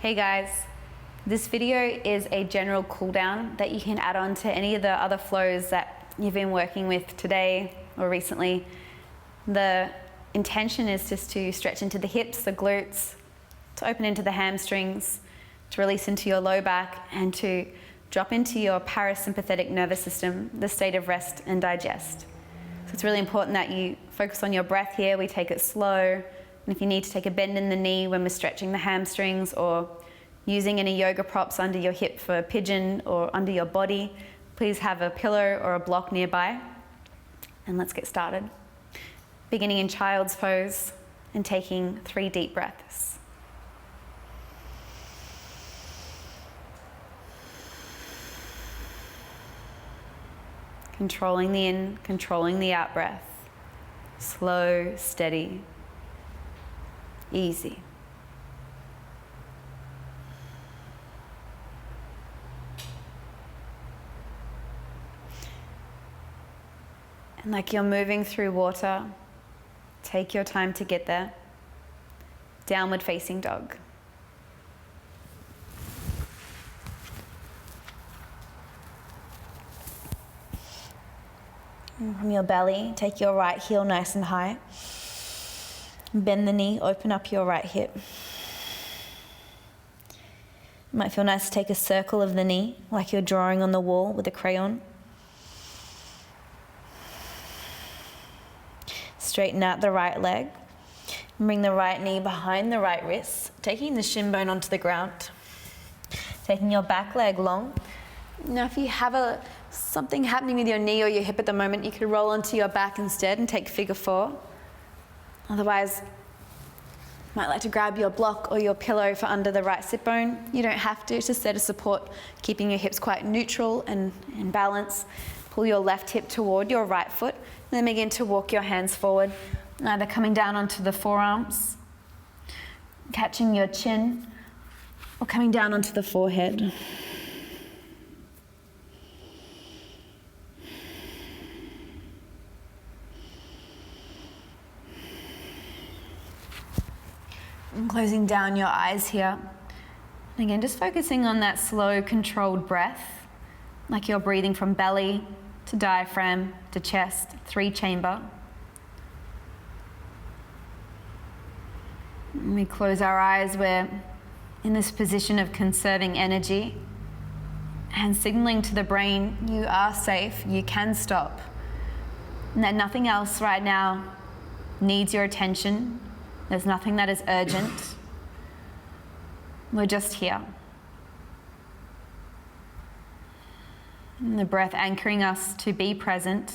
Hey guys, this video is a general cool down that you can add on to any of the other flows that you've been working with today or recently. The intention is just to stretch into the hips, the glutes, to open into the hamstrings, to release into your low back, and to drop into your parasympathetic nervous system, the state of rest and digest. So it's really important that you focus on your breath here. We take it slow. And if you need to take a bend in the knee when we're stretching the hamstrings, or using any yoga props under your hip for a pigeon or under your body, please have a pillow or a block nearby. And let's get started. Beginning in child's pose and taking 3 deep breaths. Controlling the in, controlling the out breath. Slow, steady, easy. And like you're moving through water, take your time to get there. Downward facing dog. And from your belly, take your right heel nice and high. Bend the knee, open up your right hip. It might feel nice to take a circle of the knee, like you're drawing on the wall with a crayon. Straighten out the right leg. Bring the right knee behind the right wrist, taking the shin bone onto the ground. Taking your back leg long. Now if you have something happening with your knee or your hip at the moment, you could roll onto your back instead and take figure 4. Otherwise, you might like to grab your block or your pillow for under the right sit bone. You don't have to, it's just there to support keeping your hips quite neutral and in balance. Pull your left hip toward your right foot, and then begin to walk your hands forward, either coming down onto the forearms, catching your chin, or coming down onto the forehead. And closing down your eyes here. And again, just focusing on that slow, controlled breath, like you're breathing from belly to diaphragm to chest, 3-chamber. When we close our eyes, we're in this position of conserving energy and signaling to the brain, you are safe, you can stop, and that nothing else right now needs your attention. There's nothing that is urgent. We're just here. And the breath anchoring us to be present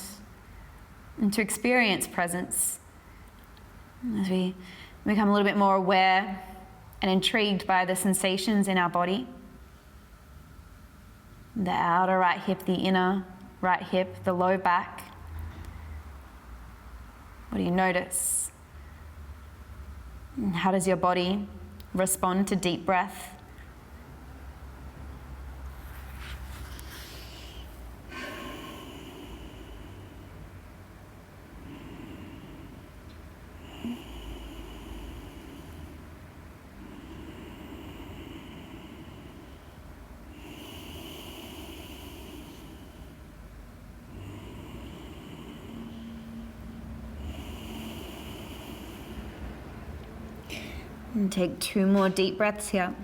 and to experience presence. As we become a little bit more aware and intrigued by the sensations in our body. The outer right hip, the inner right hip, the low back. What do you notice? And how does your body respond to deep breath? And take 2 more deep breaths here.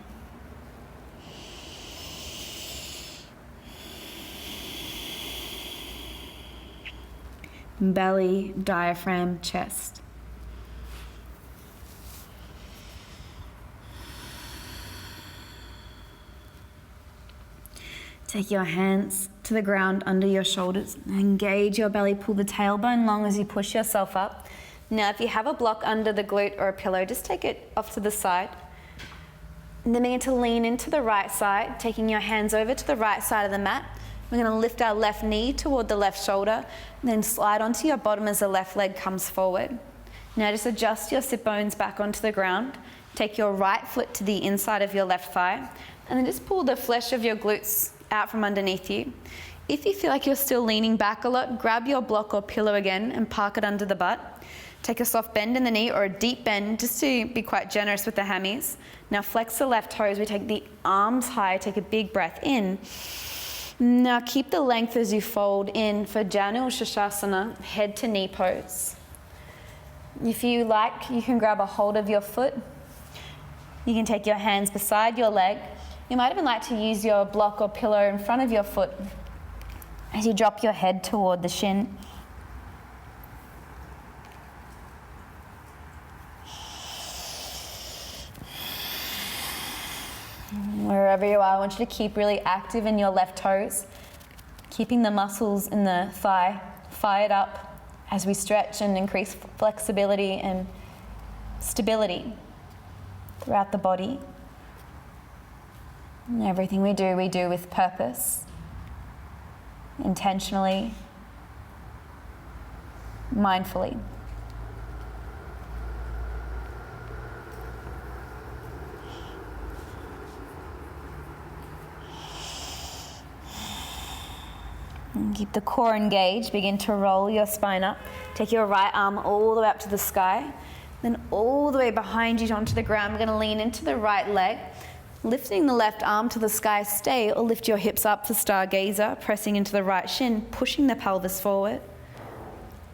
Belly, diaphragm, chest. Take your hands to the ground under your shoulders. Engage your belly, pull the tailbone long as you push yourself up. Now, if you have a block under the glute or a pillow, just take it off to the side. And then begin to lean into the right side, taking your hands over to the right side of the mat. We're going to lift our left knee toward the left shoulder, and then slide onto your bottom as the left leg comes forward. Now just adjust your sit bones back onto the ground. Take your right foot to the inside of your left thigh, and then just pull the flesh of your glutes out from underneath you. If you feel like you're still leaning back a lot, grab your block or pillow again and park it under the butt. Take a soft bend in the knee or a deep bend, just to be quite generous with the hammies. Now flex the left toes. We take the arms high, take a big breath in. Now keep the length as you fold in for Janu Shasana, head to knee pose. If you like, you can grab a hold of your foot. You can take your hands beside your leg. You might even like to use your block or pillow in front of your foot as you drop your head toward the shin. Wherever you are, I want you to keep really active in your left toes, keeping the muscles in the thigh fired up as we stretch and increase flexibility and stability throughout the body. And everything we do with purpose, intentionally, mindfully. And keep the core engaged. Begin to roll your spine up. Take your right arm all the way up to the sky. Then all the way behind you onto the ground. We're going to lean into the right leg. Lifting the left arm to the sky, stay, or lift your hips up for stargazer. Pressing into the right shin, pushing the pelvis forward.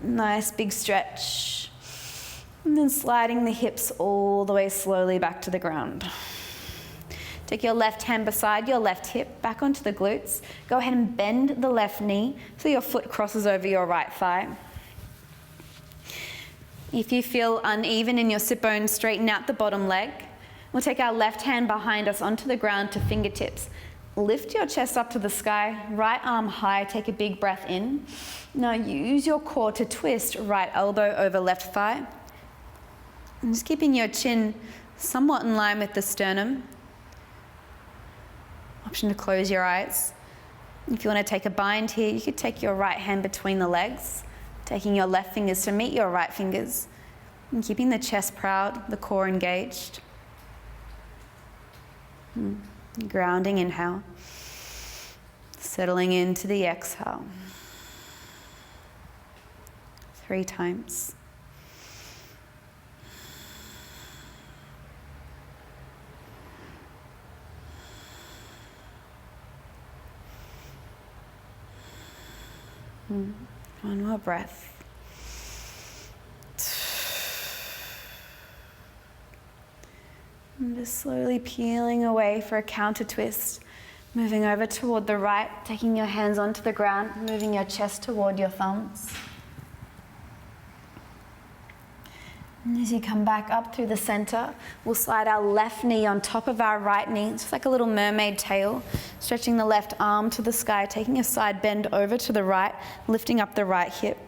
Nice big stretch. And then sliding the hips all the way slowly back to the ground. Take your left hand beside your left hip, back onto the glutes. Go ahead and bend the left knee so your foot crosses over your right thigh. If you feel uneven in your sit bones, straighten out the bottom leg. We'll take our left hand behind us onto the ground to fingertips. Lift your chest up to the sky, right arm high, take a big breath in. Now use your core to twist right elbow over left thigh. And just keeping your chin somewhat in line with the sternum. Option to close your eyes. If you want to take a bind here, you could take your right hand between the legs, taking your left fingers to meet your right fingers, and keeping the chest proud, the core engaged. Grounding inhale, settling into the exhale. 3 times. One more breath. And just slowly peeling away for a counter twist. Moving over toward the right, taking your hands onto the ground, moving your chest toward your thumbs. And as you come back up through the center, we'll slide our left knee on top of our right knee. It's just like a little mermaid tail. Stretching the left arm to the sky, taking a side bend over to the right, lifting up the right hip.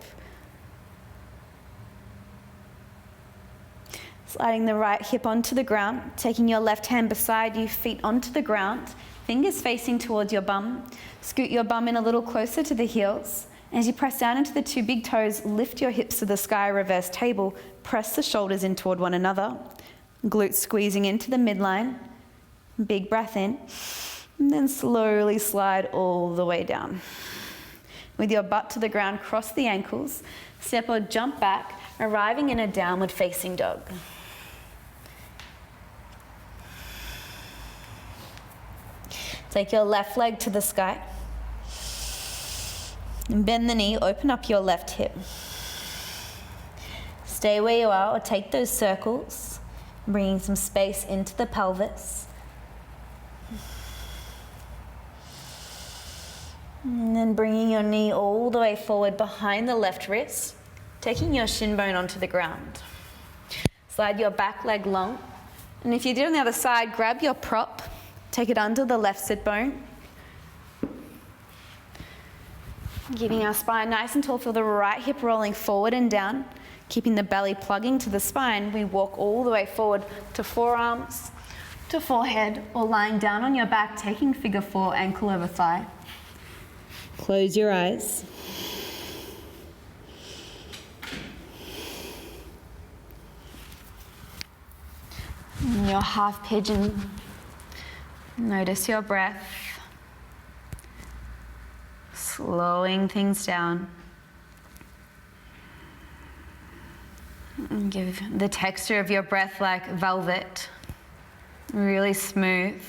Sliding the right hip onto the ground, taking your left hand beside you, feet onto the ground, fingers facing towards your bum. Scoot your bum in a little closer to the heels. As you press down into the 2 big toes, lift your hips to the sky, reverse table. Press the shoulders in toward one another. Glutes squeezing into the midline. Big breath in. And then slowly slide all the way down. With your butt to the ground, cross the ankles. Step or jump back, arriving in a downward facing dog. Take your left leg to the sky. And bend the knee, open up your left hip. Stay where you are or take those circles, bringing some space into the pelvis. And then bringing your knee all the way forward behind the left wrist, taking your shin bone onto the ground. Slide your back leg long. And if you did on the other side, grab your prop, take it under the left sit bone. Keeping our spine nice and tall, feel the right hip rolling forward and down. Keeping the belly plugging to the spine, we walk all the way forward to forearms, to forehead, or lying down on your back, taking figure 4, ankle over thigh. Close your eyes. In your half pigeon, notice your breath. Slowing things down. And give the texture of your breath like velvet, really smooth.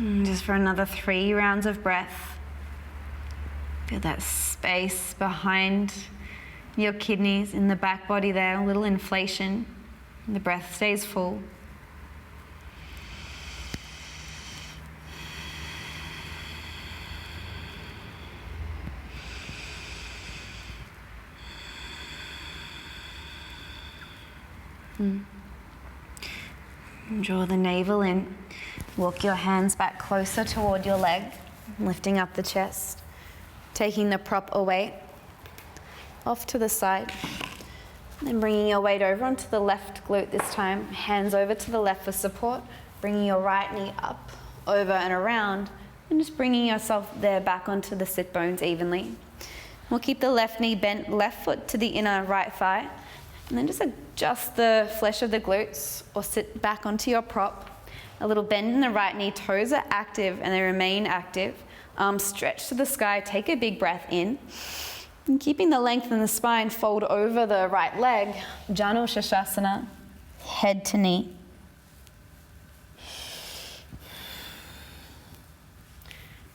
And just for another 3 rounds of breath. Feel that space behind your kidneys in the back body there, a little inflation. And the breath stays full. Draw the navel in. Walk your hands back closer toward your leg, lifting up the chest. Taking the prop away, off to the side. Then bringing your weight over onto the left glute this time. Hands over to the left for support. Bringing your right knee up, over and around. And just bringing yourself there back onto the sit bones evenly. We'll keep the left knee bent, left foot to the inner right thigh. And then just adjust the flesh of the glutes or sit back onto your prop. A little bend in the right knee, toes are active and they remain active. Arms stretch to the sky, take a big breath in. And keeping the length in the spine, fold over the right leg, Janu Shashasana, head to knee.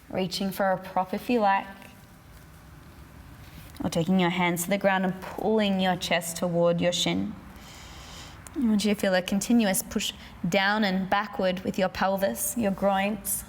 Reaching for a prop if you like. Or taking your hands to the ground and pulling your chest toward your shin. I want you to feel a continuous push down and backward with your pelvis, your groins.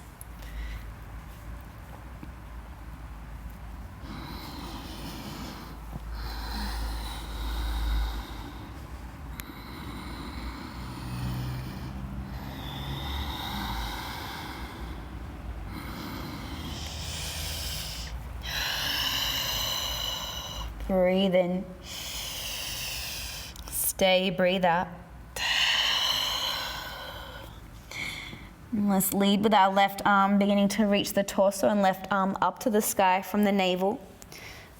Breathe in. Stay, breathe out. And let's lead with our left arm, beginning to reach the torso and left arm up to the sky from the navel.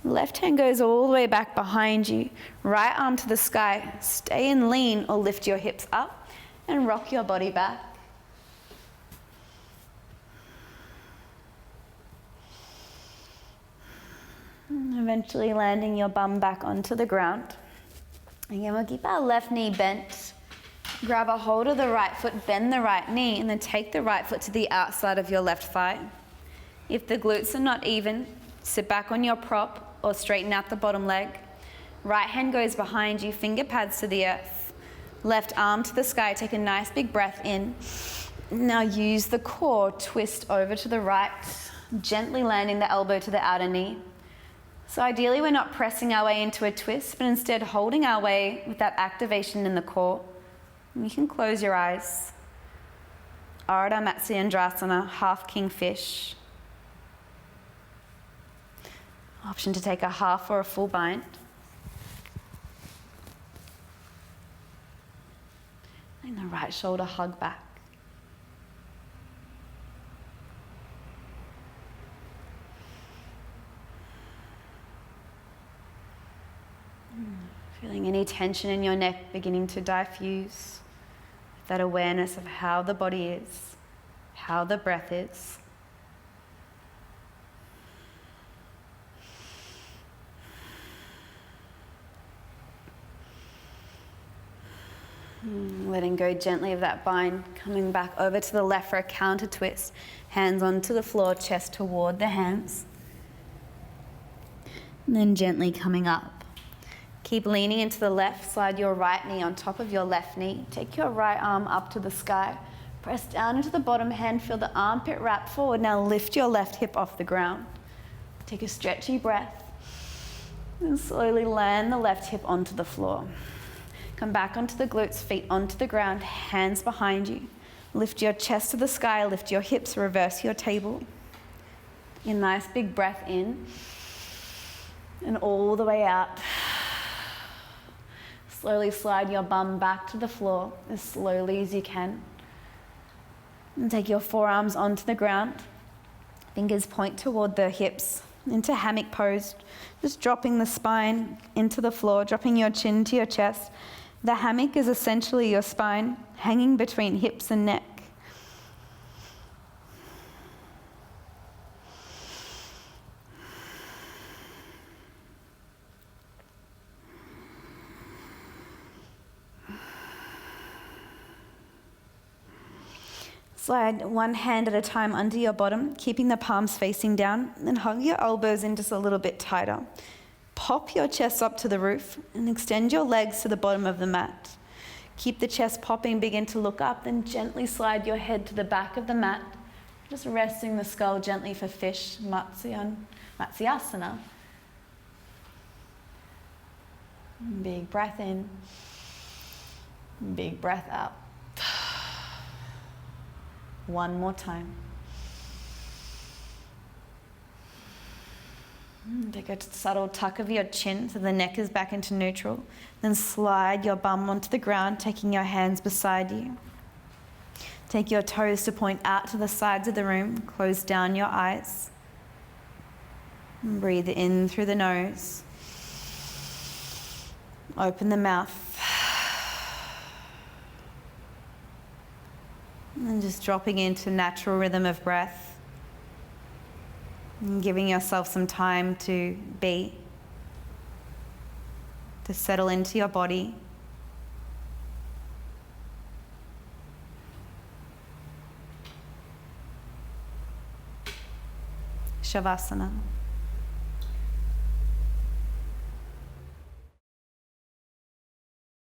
Left hand goes all the way back behind you. Right arm to the sky. Stay and lean or lift your hips up and rock your body back. And eventually landing your bum back onto the ground. Again, we'll keep our left knee bent. Grab a hold of the right foot, bend the right knee, and then take the right foot to the outside of your left thigh. If the glutes are not even, sit back on your prop or straighten out the bottom leg. Right hand goes behind you, finger pads to the earth. Left arm to the sky, take a nice big breath in. Now use the core, twist over to the right, gently landing the elbow to the outer knee. So ideally we're not pressing our way into a twist, but instead holding our way with that activation in the core. You can close your eyes. Ardha Matsyendrasana, half kingfish. Option to take a half or a full bind. And the right shoulder hug back. Feeling any tension in your neck beginning to diffuse. That awareness of how the body is, how the breath is. Letting go gently of that bind, coming back over to the left for a counter twist. Hands onto the floor, chest toward the hands. And then gently coming up. Keep leaning into the left, slide your right knee on top of your left knee. Take your right arm up to the sky. Press down into the bottom hand, feel the armpit wrap forward. Now lift your left hip off the ground. Take a stretchy breath. And slowly land the left hip onto the floor. Come back onto the glutes, feet onto the ground, hands behind you. Lift your chest to the sky, lift your hips, reverse your table. A nice big breath in and all the way out. Slowly slide your bum back to the floor as slowly as you can. And take your forearms onto the ground. Fingers point toward the hips, into hammock pose. Just dropping the spine into the floor, dropping your chin to your chest. The hammock is essentially your spine hanging between hips and neck. Slide one hand at a time under your bottom, keeping the palms facing down, and hug your elbows in just a little bit tighter. Pop your chest up to the roof and extend your legs to the bottom of the mat. Keep the chest popping, begin to look up, then gently slide your head to the back of the mat, just resting the skull gently for fish, Matsyasana. Big breath in, big breath out. One more time. Take a subtle tuck of your chin so the neck is back into neutral. Then slide your bum onto the ground, taking your hands beside you. Take your toes to point out to the sides of the room. Close down your eyes. And breathe in through the nose. Open the mouth. And just dropping into natural rhythm of breath. And giving yourself some time to be, to settle into your body. Savasana.